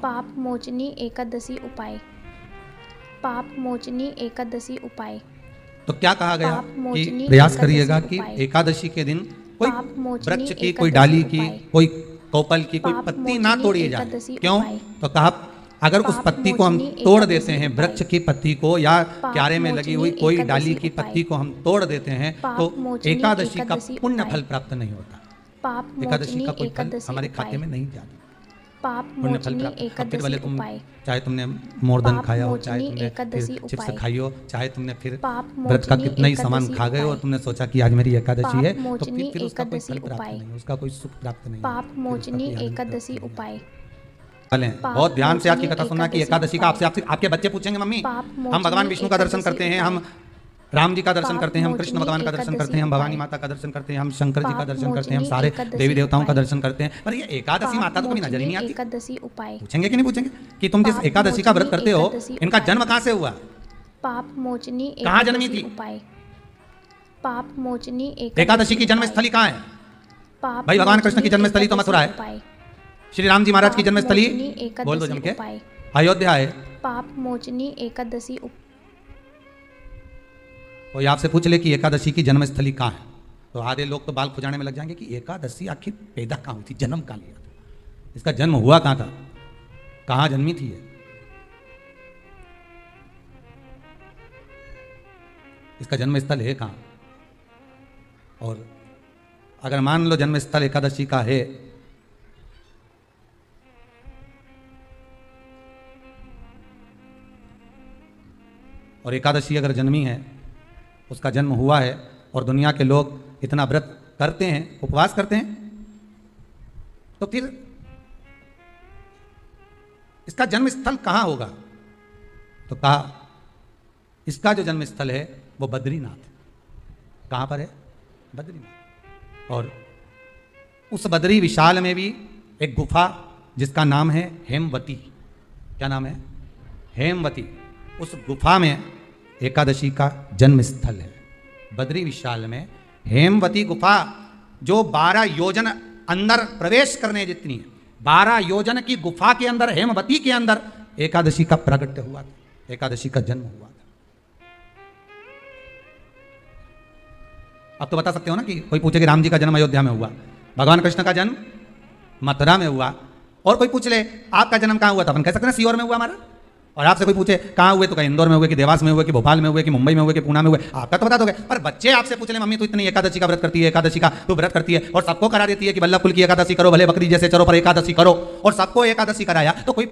पाप मोचनी एकादशी उपाय। पाप मोचनी एकादशी उपाय। तो क्या कहा गया पाप कि मोचनी प्रयास एकादशी करिएगा कि उपाय। एकादशी के दिन कोई पाप मोचनी वृक्ष की, कोई एकादशी डाली की, उपाय। कोई कौपल की, कोई पाप पत्ती ना मोचनी तोड़ी जाए। एकादशी क्यों? उपाय। तो कहा अगर उस पाप पत्ती को हम मोचनी तोड़ एकादशी देते हैं, उपाय। वृक्ष की पत्ती को या पाप क्यारे में लगी हुई मोचनी कोई एकादशी डाली की उपाय। पत्ती को हम तोड़ देते हैं पाप तो मोचनी एकादशी का एकादशी पुण्य उपाय। फल प्राप्त नहीं होता। पाप एकादशी मोचनी का कोई फल एकादशी हमारे उपाय। खाते में नहीं जाता। पाप पुण्य फल मोचनी प्राप्त। अब फिर एकादशी भले तुम उपाय। चाहे तुमने मोरदन पाप खाया हो, चाहे मोचनी तुमने एकादशी फिर चिप्स उपाय। खाई हो, चाहे तुमने फिर पाप व्रत का मोचनी कितना ही सामान एकादशी खा गए हो और उपाय। तुमने सोचा कि आज मेरी एकादशी है, पाप तो मोचनी फिर उसका कोई एकादशी फल प्राप्त उपाय। नहीं, उसका कोई सुख प्राप्त नहीं। पाप फिर उसका मोचनी कोई आनंद प्राप्त एकादशी नहीं। उपाय। चलें, पाप बहुत ध्यान से आज की मोचनी कथा सुनना कि एकादशी एकादशी का उपाय। आपसे आपके बच्चे पूछेंगे मम्मी पाप हम मोचनी भगवान विष्णु का दर्शन एकादशी करते हैं, उपाय। हम राम जी का दर्शन पाप करते हैं, हम कृष्ण मोचनी भगवान का दर्शन करते हैं, हम एकादशी भवानी उपाय। माता का दर्शन करते हैं, हम शंकर जी का पाप दर्शन करते हैं, हम मोचनी सारे एकादशी देवी देवताओं का उपाय। दर्शन करते हैं, पर ये एकादशी माता तो कभी नजर ही नहीं आती। एकादशी उपाय। पूछेंगे कि नहीं पूछेंगे कि तुम जिस पाप एकादशी का व्रत मोचनी करते हो एकादशी इनका उपाय। जन्म कहाँ से हुआ? पाप मोचनी कहाँ जन्मी एकादशी थी? उपाय। पाप मोचनी एकादशी की जन्म उपाय। स्थली कहाँ है? पाप भाई भगवान कृष्ण की मोचनी जन्मस्थली तो मथुरा है। एकादशी उपाय। श्री राम जी महाराज की पाप जन्मस्थली मोचनी एकादशी बोल दो जम के उपाय। अयोध्या है। पाप मोचनी एकादशी कोई आपसे पूछ ले कि एकादशी की जन्मस्थली कहाँ है, तो आधे लोग तो बाल खुजाने में लग जाएंगे कि एकादशी आखिर पैदा कहाँ हुई थी, जन्म कहाँ लिया था, इसका जन्म हुआ कहाँ था, कहाँ जन्मी थी ये? इसका जन्म स्थल है कहाँ? और अगर मान लो जन्म स्थल एकादशी का है और एकादशी अगर जन्मी है, उसका जन्म हुआ है और दुनिया के लोग इतना व्रत करते हैं, उपवास करते हैं, तो फिर इसका जन्म स्थल कहाँ होगा? तो कहा इसका जो जन्म स्थल है वो बद्रीनाथ। कहाँ पर है? बद्रीनाथ। और उस बद्री विशाल में भी एक गुफा जिसका नाम है हेमवती। क्या नाम है? हेमवती। उस गुफा में एकादशी का जन्म स्थल है। बद्री विशाल में हेमवती गुफा जो 12 योजन अंदर प्रवेश करने जितनी है, 12 योजन की गुफा के अंदर, हेमवती के अंदर एकादशी का प्रगट हुआ था, एकादशी का जन्म हुआ था। अब तो बता सकते हो ना कि कोई पूछे कि राम जी का जन्म अयोध्या में हुआ, भगवान कृष्ण का जन्म मथुरा में हुआ, और कोई पूछ ले आपका जन्म कहाँ हुआ था, अपन कह सकते हैं सीहोर में हुआ हमारा। और आपसे कोई पूछे कहाँ हुए, तो कहीं इंदौर में हुए, कि देवास में हुए, कि भोपाल में हुए, कि मुंबई में हुए, कि पूना में हुए, आपका तो बता दोगे। पर बच्चे आपसे पूछ ले मम्मी तू इतनी एकादशी का व्रत करती है, एकादशी का तू व्रत करती है और सबको करा देती है कि बल्लभ कुल की एकादशी करो, भले बकरी जैसे चरो पर एकादशी करो, और सबको एकादशी कराया, तो कोई